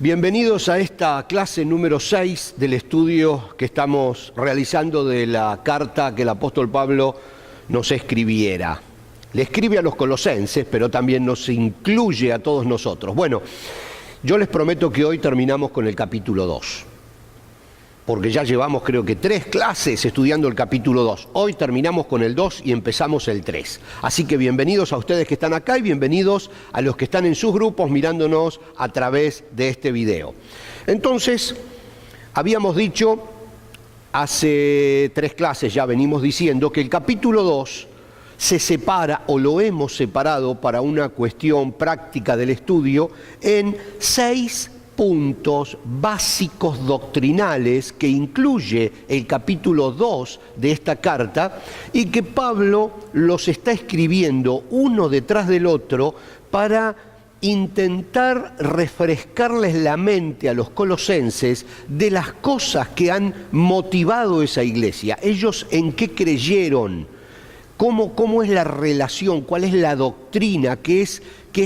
Bienvenidos a esta clase número 6 del estudio que estamos realizando de la carta que el apóstol Pablo nos escribiera. Le escribe a los colosenses, pero también nos incluye a todos nosotros. Bueno, yo les prometo que hoy terminamos con el capítulo 2, porque ya llevamos creo que 3 clases estudiando el capítulo 2. Hoy terminamos con el 2 y empezamos el 3. Así que bienvenidos a ustedes que están acá y bienvenidos a los que están en sus grupos mirándonos a través de este video. Entonces, habíamos dicho, hace 3 clases ya venimos diciendo que el capítulo 2 se separa, o lo hemos separado para una cuestión práctica del estudio, en 6 puntos básicos doctrinales que incluye el capítulo 2 de esta carta y que Pablo los está escribiendo uno detrás del otro para intentar refrescarles la mente a los colosenses de las cosas que han motivado esa iglesia. Ellos en qué creyeron, cómo es la relación, cuál es la doctrina, qué es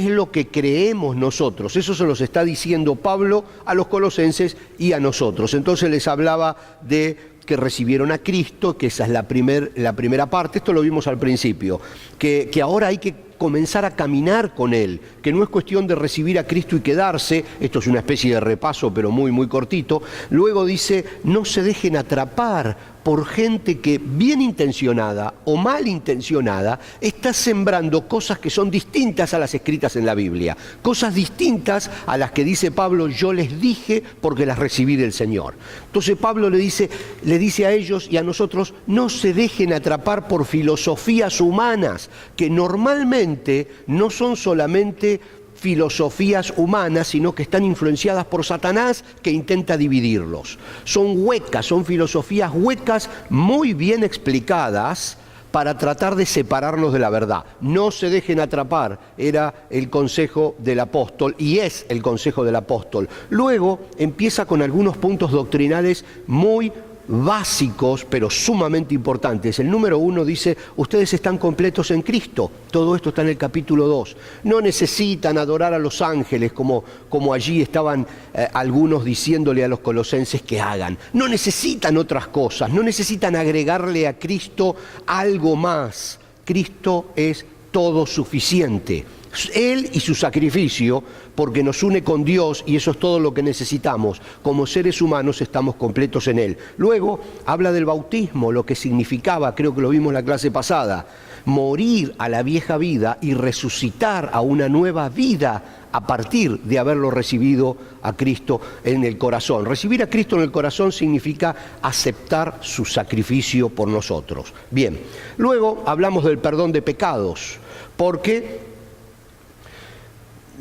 lo que creemos nosotros. Eso se los está diciendo Pablo a los colosenses y a nosotros. Entonces les hablaba de que recibieron a Cristo, que esa es la primera parte, esto lo vimos al principio, que ahora hay que comenzar a caminar con Él, que no es cuestión de recibir a Cristo y quedarse, esto es una especie de repaso pero muy muy cortito. Luego dice, no se dejen atrapar por gente que bien intencionada o mal intencionada está sembrando cosas que son distintas a las escritas en la Biblia, cosas distintas a las que dice Pablo, yo les dije porque las recibí del Señor. Entonces Pablo le dice a ellos y a nosotros, no se dejen atrapar por filosofías humanas que normalmente no son solamente filosofías humanas, sino que están influenciadas por Satanás, que intenta dividirlos. Son huecas, son filosofías huecas muy bien explicadas para tratar de separarnos de la verdad. No se dejen atrapar, era el consejo del apóstol y es el consejo del apóstol. Luego empieza con algunos puntos doctrinales muy básicos, pero sumamente importantes. El número 1 dice, ustedes están completos en Cristo. Todo esto está en el capítulo 2. No necesitan adorar a los ángeles como allí estaban algunos diciéndole a los colosenses que hagan. No necesitan otras cosas, no necesitan agregarle a Cristo algo más. Cristo es todo suficiente. Él y su sacrificio, porque nos une con Dios y eso es todo lo que necesitamos. Como seres humanos estamos completos en Él. Luego habla del bautismo, lo que significaba, creo que lo vimos en la clase pasada, morir a la vieja vida y resucitar a una nueva vida a partir de haberlo recibido a Cristo en el corazón. Recibir a Cristo en el corazón significa aceptar su sacrificio por nosotros. Bien, luego hablamos del perdón de pecados, porque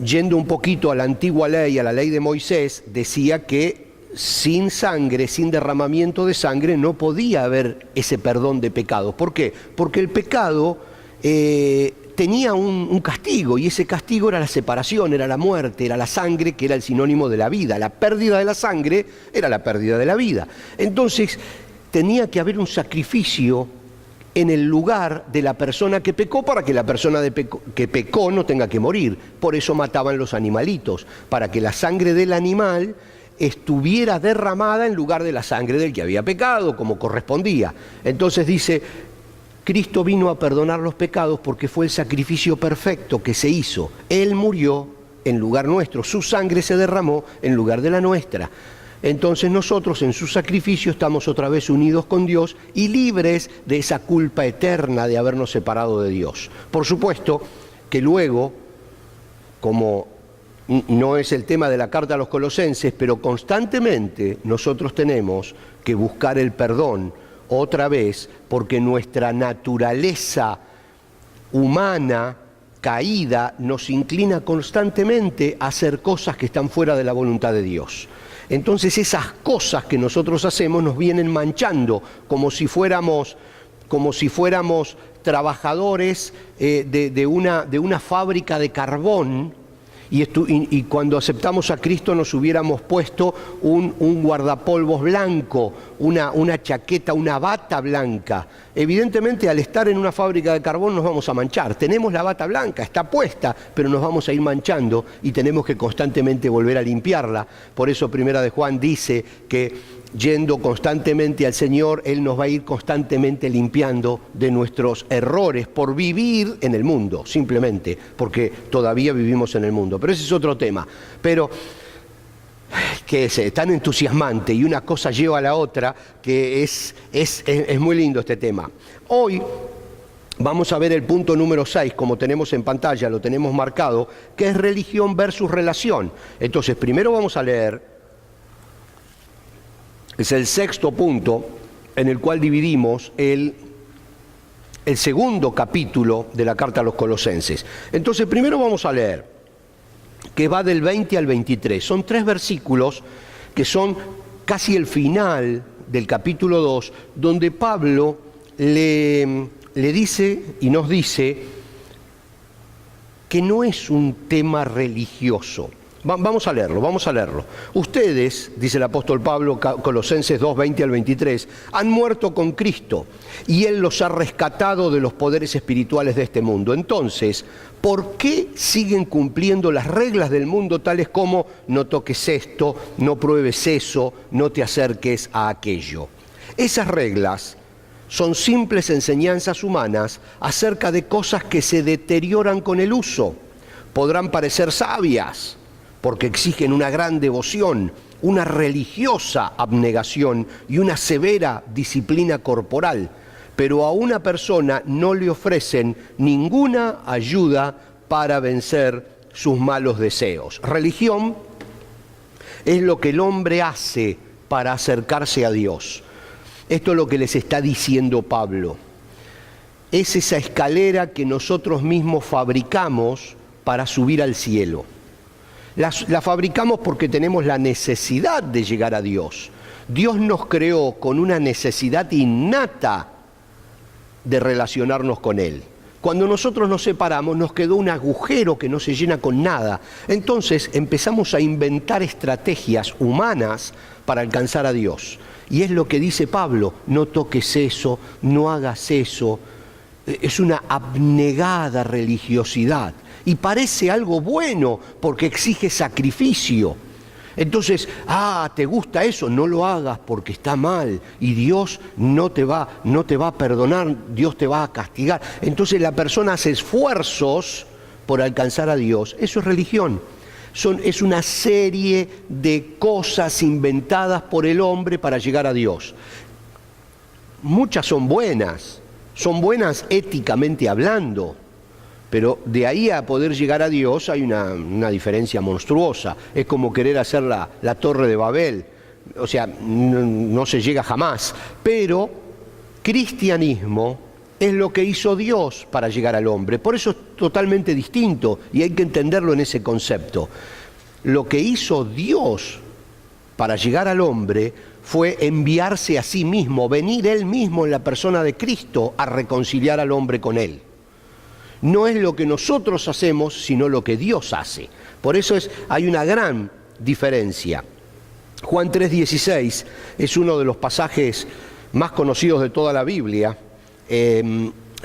yendo un poquito a la antigua ley, a la ley de Moisés, decía que sin sangre, sin derramamiento de sangre, no podía haber ese perdón de pecados. ¿Por qué? Porque el pecado tenía un castigo, y ese castigo era la separación, era la muerte, era la sangre, que era el sinónimo de la vida. La pérdida de la sangre era la pérdida de la vida. Entonces, tenía que haber un sacrificio en el lugar de la persona que pecó para que la persona que pecó no tenga que morir. Por eso mataban los animalitos, para que la sangre del animal estuviera derramada en lugar de la sangre del que había pecado, como correspondía. Entonces dice, Cristo vino a perdonar los pecados porque fue el sacrificio perfecto que se hizo. Él murió en lugar nuestro, su sangre se derramó en lugar de la nuestra. Entonces nosotros en su sacrificio estamos otra vez unidos con Dios y libres de esa culpa eterna de habernos separado de Dios. Por supuesto que luego, como no es el tema de la carta a los colosenses, pero constantemente nosotros tenemos que buscar el perdón otra vez, porque nuestra naturaleza humana caída nos inclina constantemente a hacer cosas que están fuera de la voluntad de Dios. Entonces esas cosas que nosotros hacemos nos vienen manchando, como si fuéramos trabajadores de una fábrica de carbón Y cuando aceptamos a Cristo nos hubiéramos puesto un guardapolvos blanco, una chaqueta, una bata blanca. Evidentemente, al estar en una fábrica de carbón nos vamos a manchar. Tenemos la bata blanca, está puesta, pero nos vamos a ir manchando y tenemos que constantemente volver a limpiarla. Por eso Primera de Juan dice que yendo constantemente al Señor, Él nos va a ir constantemente limpiando de nuestros errores por vivir en el mundo, simplemente, porque todavía vivimos en el mundo. Pero ese es otro tema. Pero que es tan entusiasmante y una cosa lleva a la otra que es muy lindo este tema. Hoy vamos a ver el punto número 6, como tenemos en pantalla, lo tenemos marcado, que es religión versus relación. Entonces, primero vamos a leer. Es el sexto punto en el cual dividimos el segundo capítulo de la carta a los Colosenses. Entonces, primero vamos a leer, que va del 20 al 23. Son 3 versículos que son casi el final del capítulo 2, donde Pablo le dice y nos dice que no es un tema religioso. Vamos a leerlo. Ustedes, dice el apóstol Pablo, Colosenses 2, 20 al 23, han muerto con Cristo y Él los ha rescatado de los poderes espirituales de este mundo. Entonces, ¿por qué siguen cumpliendo las reglas del mundo tales como no toques esto, no pruebes eso, no te acerques a aquello? Esas reglas son simples enseñanzas humanas acerca de cosas que se deterioran con el uso. Podrán parecer sabias, porque exigen una gran devoción, una religiosa abnegación y una severa disciplina corporal, pero a una persona no le ofrecen ninguna ayuda para vencer sus malos deseos. Religión es lo que el hombre hace para acercarse a Dios. Esto es lo que les está diciendo Pablo. Es esa escalera que nosotros mismos fabricamos para subir al cielo. La fabricamos porque tenemos la necesidad de llegar a Dios. Dios nos creó con una necesidad innata de relacionarnos con Él. Cuando nosotros nos separamos, nos quedó un agujero que no se llena con nada. Entonces empezamos a inventar estrategias humanas para alcanzar a Dios. Y es lo que dice Pablo: no toques eso, no hagas eso. Es una abnegada religiosidad. Y parece algo bueno porque exige sacrificio. Entonces, ¿te gusta eso? No lo hagas porque está mal y Dios no te va a perdonar, Dios te va a castigar. Entonces la persona hace esfuerzos por alcanzar a Dios. Eso es religión. Es una serie de cosas inventadas por el hombre para llegar a Dios. Muchas son buenas éticamente hablando. Pero de ahí a poder llegar a Dios hay una diferencia monstruosa. Es como querer hacer la Torre de Babel. O sea, no se llega jamás. Pero cristianismo es lo que hizo Dios para llegar al hombre. Por eso es totalmente distinto y hay que entenderlo en ese concepto. Lo que hizo Dios para llegar al hombre fue enviarse a sí mismo, venir Él mismo en la persona de Cristo a reconciliar al hombre con Él. No es lo que nosotros hacemos, sino lo que Dios hace. Por eso hay una gran diferencia. Juan 3:16 es uno de los pasajes más conocidos de toda la Biblia,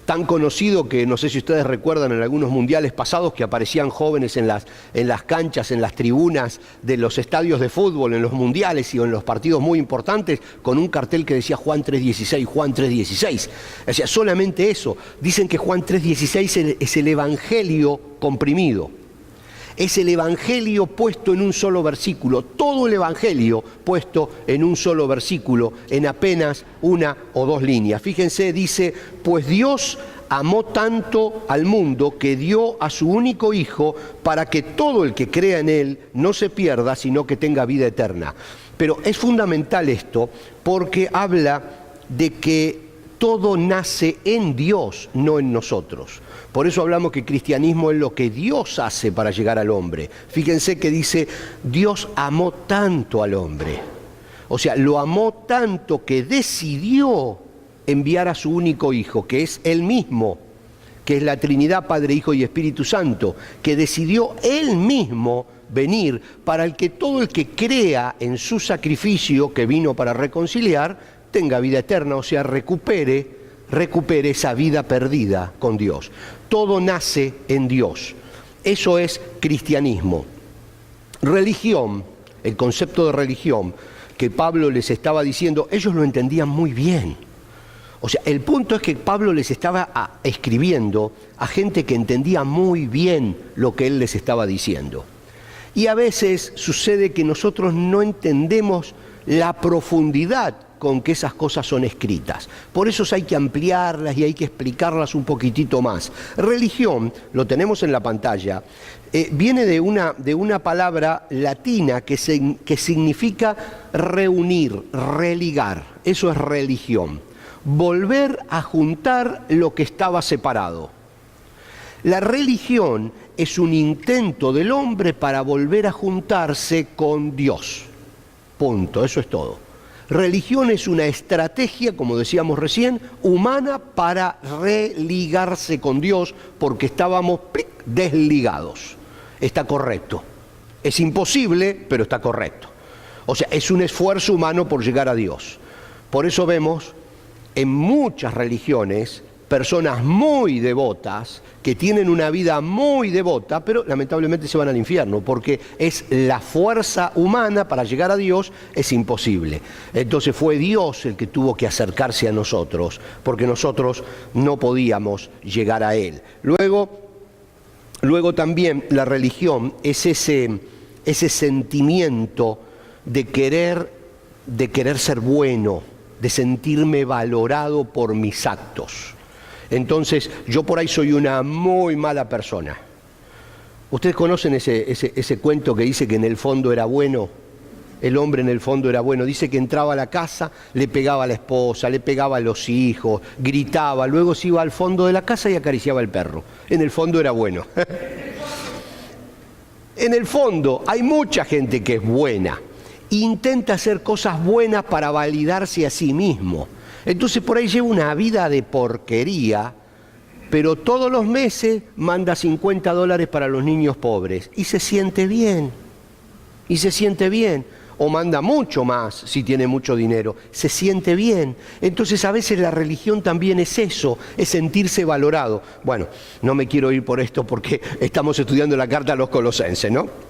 tan conocido que no sé si ustedes recuerdan en algunos mundiales pasados que aparecían jóvenes en las canchas, en las tribunas de los estadios de fútbol, en los mundiales y en los partidos muy importantes, con un cartel que decía Juan 3:16, Juan 3:16. O sea, solamente eso. Dicen que Juan 3:16 es el Evangelio comprimido. Es el Evangelio puesto en un solo versículo, todo el Evangelio puesto en un solo versículo, en apenas 1 o 2 líneas. Fíjense, dice: pues Dios amó tanto al mundo que dio a su único Hijo para que todo el que crea en Él no se pierda, sino que tenga vida eterna. Pero es fundamental esto porque habla de que todo nace en Dios, no en nosotros. Por eso hablamos que cristianismo es lo que Dios hace para llegar al hombre. Fíjense que dice: Dios amó tanto al hombre. O sea, lo amó tanto que decidió enviar a su único Hijo, que es Él mismo, que es la Trinidad, Padre, Hijo y Espíritu Santo, que decidió Él mismo venir para que todo el que crea en su sacrificio, que vino para reconciliar, tenga vida eterna, o sea, recupere esa vida perdida con Dios. Todo nace en Dios. Eso es cristianismo. Religión, el concepto de religión que Pablo les estaba diciendo, ellos lo entendían muy bien. O sea, el punto es que Pablo les estaba escribiendo a gente que entendía muy bien lo que él les estaba diciendo. Y a veces sucede que nosotros no entendemos la profundidad con que esas cosas son escritas. Por eso hay que ampliarlas y hay que explicarlas un poquitito más. Religión, lo tenemos en la pantalla, viene de una palabra latina que significa reunir, religar. Eso es religión. Volver a juntar lo que estaba separado. La religión es un intento del hombre para volver a juntarse con Dios. Punto, eso es todo. Religión es una estrategia, como decíamos recién, humana para religarse con Dios porque estábamos desligados. Está correcto. Es imposible, pero está correcto. O sea, es un esfuerzo humano por llegar a Dios. Por eso vemos en muchas religiones personas muy devotas, que tienen una vida muy devota, pero lamentablemente se van al infierno, porque es la fuerza humana para llegar a Dios, es imposible. Entonces fue Dios el que tuvo que acercarse a nosotros, porque nosotros no podíamos llegar a Él. Luego también la religión es ese sentimiento de querer ser bueno, de sentirme valorado por mis actos. Entonces, yo por ahí soy una muy mala persona. ¿Ustedes conocen ese cuento que dice que en el fondo era bueno? El hombre en el fondo era bueno. Dice que entraba a la casa, le pegaba a la esposa, le pegaba a los hijos, gritaba, luego se iba al fondo de la casa y acariciaba al perro. En el fondo era bueno. En el fondo hay mucha gente que es buena. Intenta hacer cosas buenas para validarse a sí mismo. Entonces por ahí lleva una vida de porquería, pero todos los meses manda $50 para los niños pobres y se siente bien. O manda mucho más si tiene mucho dinero, se siente bien. Entonces a veces la religión también es eso, es sentirse valorado. Bueno, no me quiero ir por esto porque estamos estudiando la carta a los Colosenses, ¿no?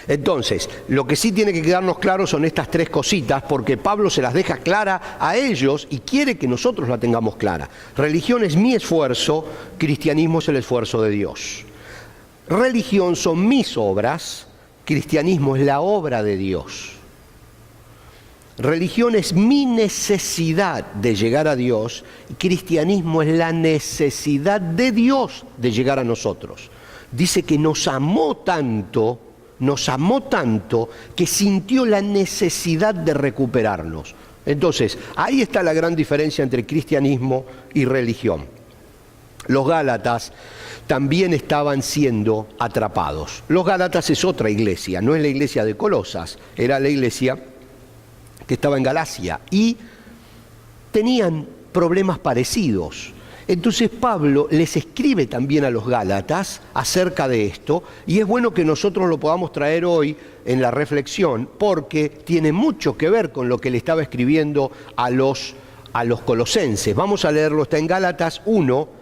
Entonces, lo que sí tiene que quedarnos claro son estas tres cositas, porque Pablo se las deja clara a ellos y quiere que nosotros la tengamos clara. Religión es mi esfuerzo, cristianismo es el esfuerzo de Dios. Religión son mis obras, cristianismo es la obra de Dios. Religión es mi necesidad de llegar a Dios y cristianismo es la necesidad de Dios de llegar a nosotros. Dice que nos amó tanto que sintió la necesidad de recuperarnos. Entonces, ahí está la gran diferencia entre cristianismo y religión. Los Gálatas también estaban siendo atrapados. Los Gálatas es otra iglesia, no es la iglesia de Colosas, era la iglesia que estaba en Galacia y tenían problemas parecidos. Entonces Pablo les escribe también a los Gálatas acerca de esto y es bueno que nosotros lo podamos traer hoy en la reflexión porque tiene mucho que ver con lo que le estaba escribiendo a los colosenses. Vamos a leerlo, está en Gálatas 1,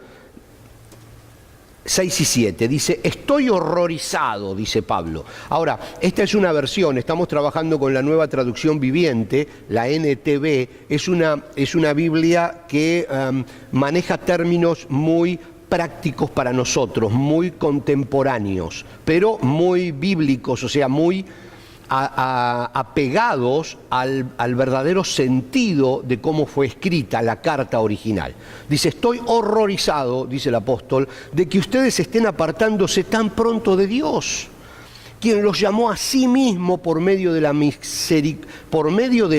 6 y 7, dice, estoy horrorizado, dice Pablo. Ahora, esta es una versión, estamos trabajando con la nueva traducción viviente, la NTV, es una Biblia que maneja términos muy prácticos para nosotros, muy contemporáneos, pero muy bíblicos, o sea, muy apegados al verdadero sentido de cómo fue escrita la carta original. Dice, estoy horrorizado, dice el apóstol, de que ustedes estén apartándose tan pronto de Dios, quien los llamó a sí mismo por medio de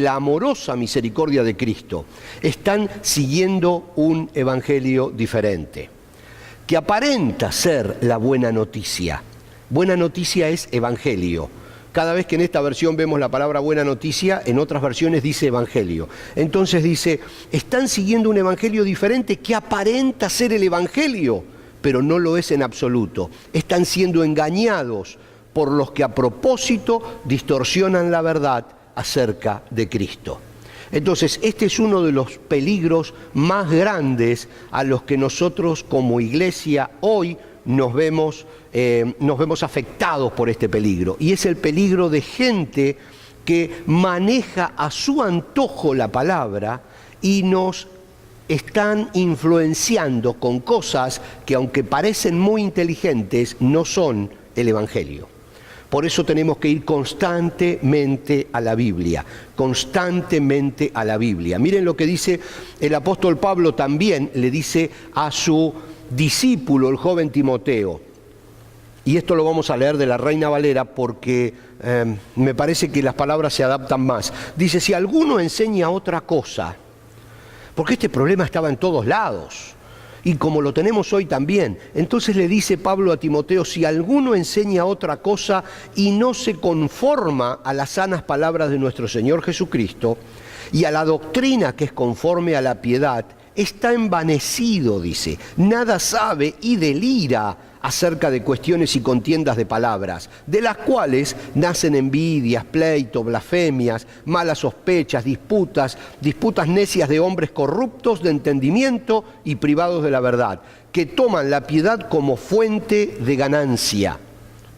la amorosa misericordia de Cristo. Están siguiendo un evangelio diferente, que aparenta ser la buena noticia. Buena noticia es evangelio. Cada vez que en esta versión vemos la palabra buena noticia, en otras versiones dice evangelio. Entonces dice, están siguiendo un evangelio diferente que aparenta ser el evangelio, pero no lo es en absoluto. Están siendo engañados por los que a propósito distorsionan la verdad acerca de Cristo. Entonces, este es uno de los peligros más grandes a los que nosotros como iglesia hoy nos vemos afectados por este peligro. Y es el peligro de gente que maneja a su antojo la palabra y nos están influenciando con cosas que, aunque parecen muy inteligentes, no son el evangelio. Por eso tenemos que ir constantemente a la Biblia, constantemente a la Biblia. Miren lo que dice el apóstol Pablo, también le dice a su discípulo, el joven Timoteo. Y esto lo vamos a leer de la Reina Valera porque me parece que las palabras se adaptan más. Dice, si alguno enseña otra cosa, porque este problema estaba en todos lados, y como lo tenemos hoy también. Entonces le dice Pablo a Timoteo, si alguno enseña otra cosa y no se conforma a las sanas palabras de nuestro Señor Jesucristo y a la doctrina que es conforme a la piedad, está envanecido, dice, nada sabe y delira acerca de cuestiones y contiendas de palabras, de las cuales nacen envidias, pleitos, blasfemias, malas sospechas, disputas necias de hombres corruptos de entendimiento y privados de la verdad, que toman la piedad como fuente de ganancia.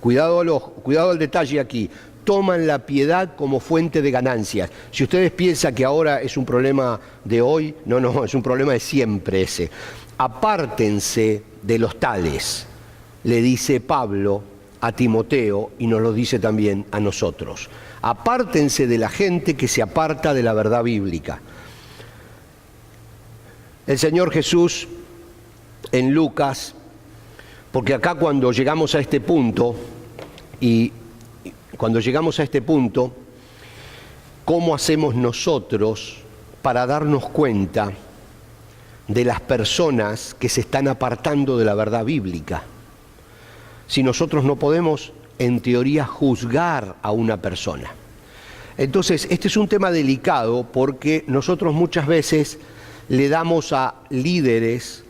Cuidado al detalle aquí. Toman la piedad como fuente de ganancias. Si ustedes piensan que ahora es un problema de hoy, no, es un problema de siempre ese. Apártense de los tales, le dice Pablo a Timoteo y nos lo dice también a nosotros. Apártense de la gente que se aparta de la verdad bíblica. El Señor Jesús en Lucas, porque acá cuando llegamos a este punto, ¿cómo hacemos nosotros para darnos cuenta de las personas que se están apartando de la verdad bíblica? Si nosotros no podemos, en teoría, juzgar a una persona. Entonces, este es un tema delicado porque nosotros muchas veces le damos a líderes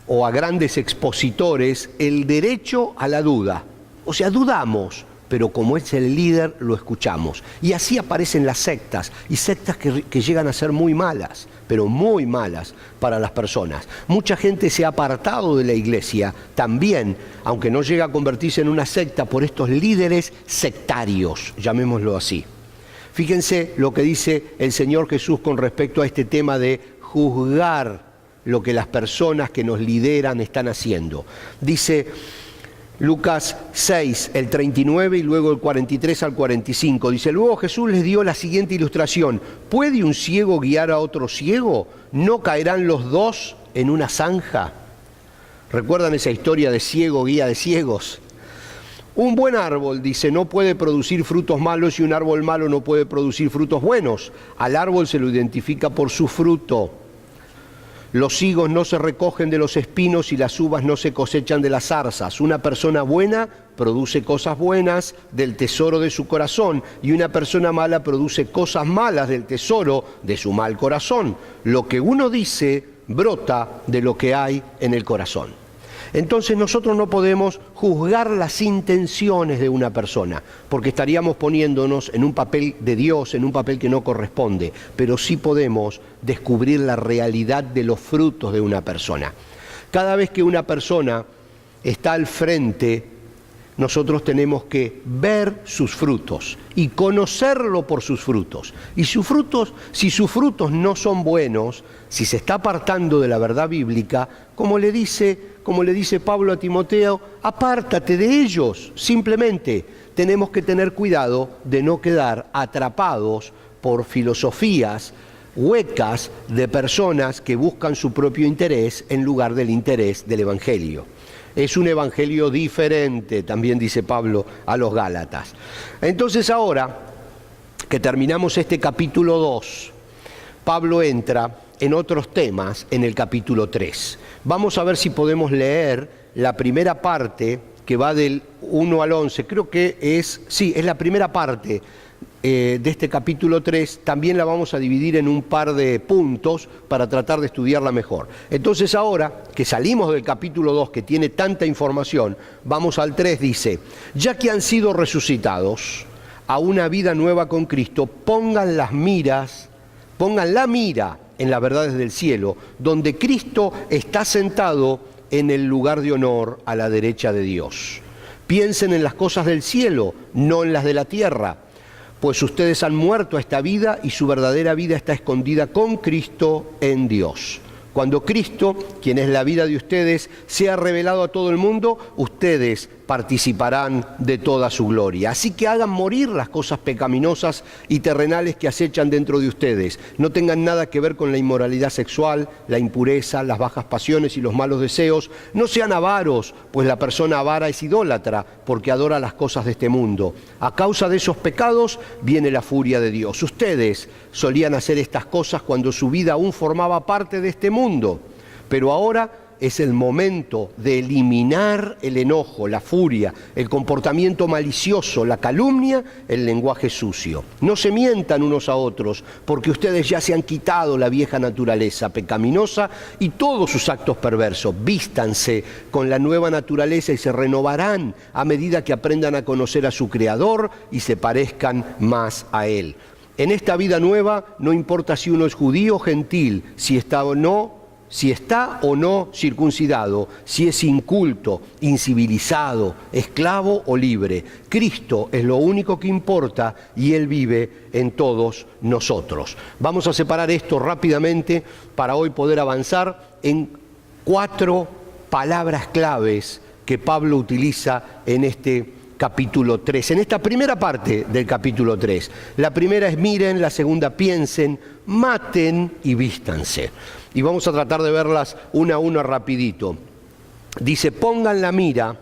o a grandes expositores el derecho a la duda. O sea, dudamos, pero como es el líder, lo escuchamos. Y así aparecen las sectas, y sectas que llegan a ser muy malas, pero muy malas para las personas. Mucha gente se ha apartado de la iglesia también, aunque no llega a convertirse en una secta, por estos líderes sectarios, llamémoslo así. Fíjense lo que dice el Señor Jesús con respecto a este tema de juzgar lo que las personas que nos lideran están haciendo. Dice Lucas 6, el 39 y luego el 43 al 45. Dice, luego Jesús les dio la siguiente ilustración. ¿Puede un ciego guiar a otro ciego? ¿No caerán los dos en una zanja? ¿Recuerdan esa historia de ciego guía de ciegos? Un buen árbol, dice, no puede producir frutos malos y un árbol malo no puede producir frutos buenos. Al árbol se lo identifica por su fruto. Los higos no se recogen de los espinos y las uvas no se cosechan de las zarzas. Una persona buena produce cosas buenas del tesoro de su corazón y una persona mala produce cosas malas del tesoro de su mal corazón. Lo que uno dice brota de lo que hay en el corazón. Entonces nosotros no podemos juzgar las intenciones de una persona, porque estaríamos poniéndonos en un papel de Dios, en un papel que no corresponde, pero sí podemos descubrir la realidad de los frutos de una persona. Cada vez que una persona está al frente, nosotros tenemos que ver sus frutos y conocerlo por sus frutos. Y si sus frutos no son buenos, si se está apartando de la verdad bíblica, como le dice Pablo a Timoteo, apártate de ellos. Simplemente tenemos que tener cuidado de no quedar atrapados por filosofías huecas de personas que buscan su propio interés en lugar del interés del Evangelio. Es un evangelio diferente, también dice Pablo a los Gálatas. Entonces ahora que terminamos este capítulo 2, Pablo entra en otros temas en el capítulo 3. Vamos a ver si podemos leer la primera parte que va del 1 al 11, creo que es la primera parte de este capítulo 3, también la vamos a dividir en un par de puntos para tratar de estudiarla mejor. Entonces ahora que salimos del capítulo 2, que tiene tanta información, vamos al 3, dice: ya que han sido resucitados a una vida nueva con Cristo, pongan la mira en las verdades del cielo, donde Cristo está sentado en el lugar de honor a la derecha de Dios. Piensen en las cosas del cielo, no en las de la tierra, pues ustedes han muerto a esta vida y su verdadera vida está escondida con Cristo en Dios. Cuando Cristo, quien es la vida de ustedes, sea revelado a todo el mundo, ustedes participarán de toda su gloria. Así que hagan morir las cosas pecaminosas y terrenales que acechan dentro de ustedes. No tengan nada que ver con la inmoralidad sexual, la impureza, las bajas pasiones y los malos deseos. No sean avaros, pues la persona avara es idólatra, porque adora las cosas de este mundo. A causa de esos pecados viene la furia de Dios. Ustedes solían hacer estas cosas cuando su vida aún formaba parte de este mundo, pero ahora es el momento de eliminar el enojo, la furia, el comportamiento malicioso, la calumnia, el lenguaje sucio. No se mientan unos a otros, porque ustedes ya se han quitado la vieja naturaleza pecaminosa y todos sus actos perversos. Vístanse con la nueva naturaleza y se renovarán a medida que aprendan a conocer a su Creador y se parezcan más a Él. En esta vida nueva no importa si uno es judío o gentil, si está o no circuncidado, si es inculto, incivilizado, esclavo o libre. Cristo es lo único que importa y Él vive en todos nosotros. Vamos a separar esto rápidamente para hoy poder avanzar en 4 palabras claves que Pablo utiliza en este capítulo 3, en esta primera parte del capítulo 3. La primera es miren, la segunda piensen, maten y vístanse. Y vamos a tratar de verlas una a una rapidito. Dice: pongan la mira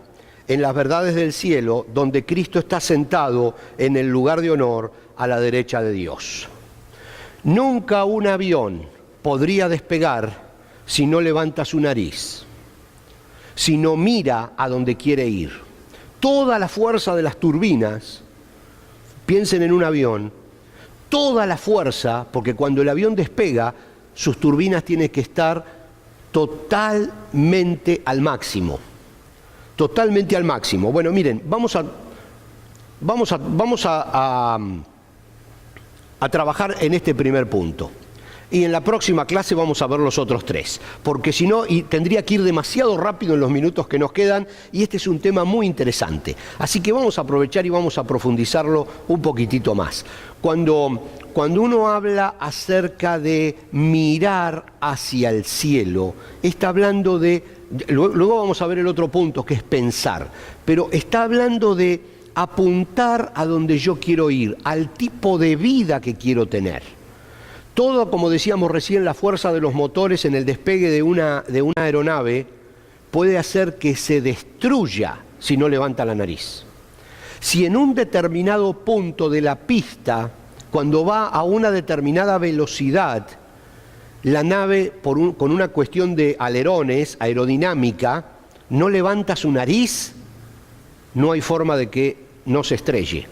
en las verdades del cielo, donde Cristo está sentado en el lugar de honor a la derecha de Dios. Nunca un avión podría despegar si no levanta su nariz, si no mira a donde quiere ir. Toda la fuerza de las turbinas, piensen en un avión, toda la fuerza, porque cuando el avión despega, sus turbinas tienen que estar totalmente al máximo. Totalmente al máximo. Bueno, miren, vamos a trabajar en este primer punto. Y en la próxima clase vamos a ver los otros 3, porque si no, tendría que ir demasiado rápido en los minutos que nos quedan, y este es un tema muy interesante. Así que vamos a aprovechar y vamos a profundizarlo un poquitito más. Cuando uno habla acerca de mirar hacia el cielo, está hablando de, luego vamos a ver el otro punto que es pensar, pero está hablando de apuntar a donde yo quiero ir, al tipo de vida que quiero tener. Todo, como decíamos recién, la fuerza de los motores en el despegue de una aeronave puede hacer que se destruya si no levanta la nariz. Si en un determinado punto de la pista, cuando va a una determinada velocidad, la nave, con una cuestión de alerones, aerodinámica, no levanta su nariz, no hay forma de que no se estrelle,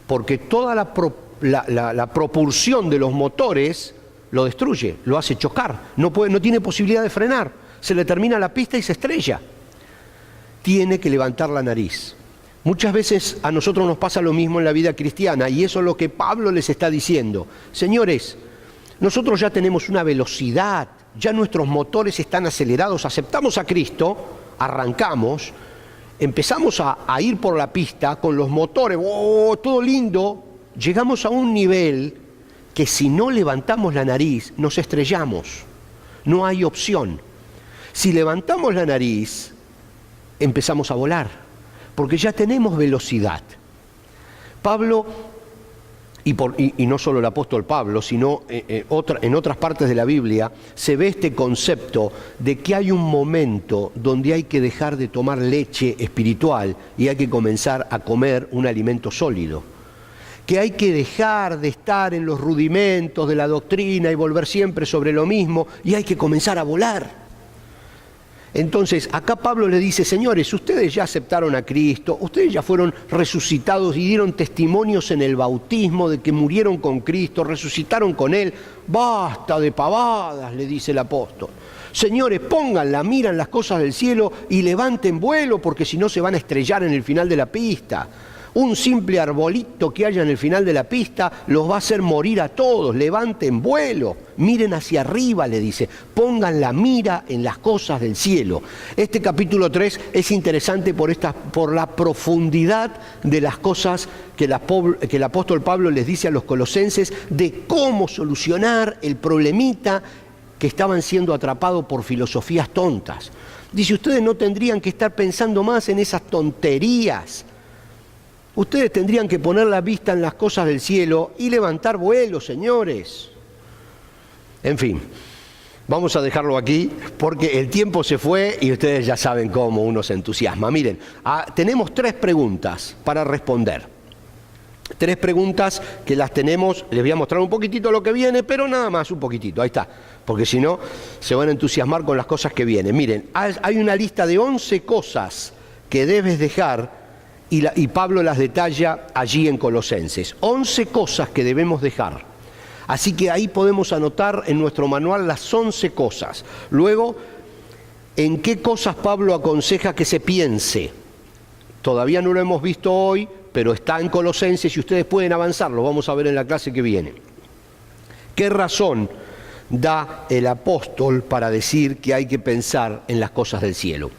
porque toda la propulsión de los motores lo destruye, lo hace chocar, no tiene posibilidad de frenar, se le termina la pista y se estrella. Tiene que levantar la nariz. Muchas veces a nosotros nos pasa lo mismo en la vida cristiana, y eso es lo que Pablo les está diciendo. Señores, nosotros ya tenemos una velocidad, ya nuestros motores están acelerados, aceptamos a Cristo, arrancamos, empezamos a ir por la pista con los motores, todo lindo. Llegamos a un nivel que si no levantamos la nariz nos estrellamos, no hay opción. Si levantamos la nariz empezamos a volar, porque ya tenemos velocidad. Pablo, y no solo el apóstol Pablo, sino en otras partes de la Biblia, se ve este concepto de que hay un momento donde hay que dejar de tomar leche espiritual y hay que comenzar a comer un alimento sólido. Que hay que dejar de estar en los rudimentos de la doctrina y volver siempre sobre lo mismo, y hay que comenzar a volar. Entonces, acá Pablo le dice, señores, ustedes ya aceptaron a Cristo, ustedes ya fueron resucitados y dieron testimonios en el bautismo de que murieron con Cristo, resucitaron con Él. Basta de pavadas, le dice el apóstol. Señores, pongan la mira en las cosas del cielo y levanten vuelo, porque si no se van a estrellar en el final de la pista. Un simple arbolito que haya en el final de la pista los va a hacer morir a todos. Levanten vuelo, miren hacia arriba, le dice. Pongan la mira en las cosas del cielo. Este capítulo 3 es interesante por la profundidad de las cosas que el apóstol Pablo les dice a los colosenses de cómo solucionar el problemita que estaban siendo atrapados por filosofías tontas. Dice, ustedes no tendrían que estar pensando más en esas tonterías. Ustedes tendrían que poner la vista en las cosas del cielo y levantar vuelo, señores. En fin, vamos a dejarlo aquí porque el tiempo se fue y ustedes ya saben cómo uno se entusiasma. Miren, tenemos 3 preguntas para responder. 3 preguntas que las tenemos, les voy a mostrar un poquitito lo que viene, pero nada más un poquitito, ahí está. Porque si no, se van a entusiasmar con las cosas que vienen. Miren, hay una lista de 11 cosas que debes dejar. Y Pablo las detalla allí en Colosenses. 11 cosas que debemos dejar. Así que ahí podemos anotar en nuestro manual las 11 cosas. Luego, ¿en qué cosas Pablo aconseja que se piense? Todavía no lo hemos visto hoy, pero está en Colosenses y ustedes pueden avanzar. Lo vamos a ver en la clase que viene. ¿Qué razón da el apóstol para decir que hay que pensar en las cosas del cielo?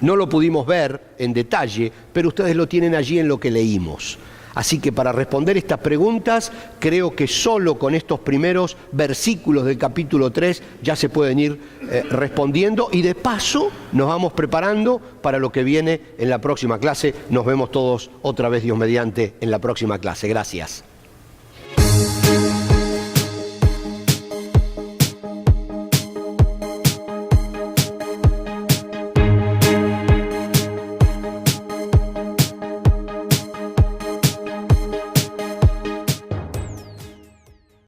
No lo pudimos ver en detalle, pero ustedes lo tienen allí en lo que leímos. Así que para responder estas preguntas, creo que solo con estos primeros versículos del capítulo 3 ya se pueden ir respondiendo y de paso nos vamos preparando para lo que viene en la próxima clase. Nos vemos todos otra vez, Dios mediante, en la próxima clase. Gracias.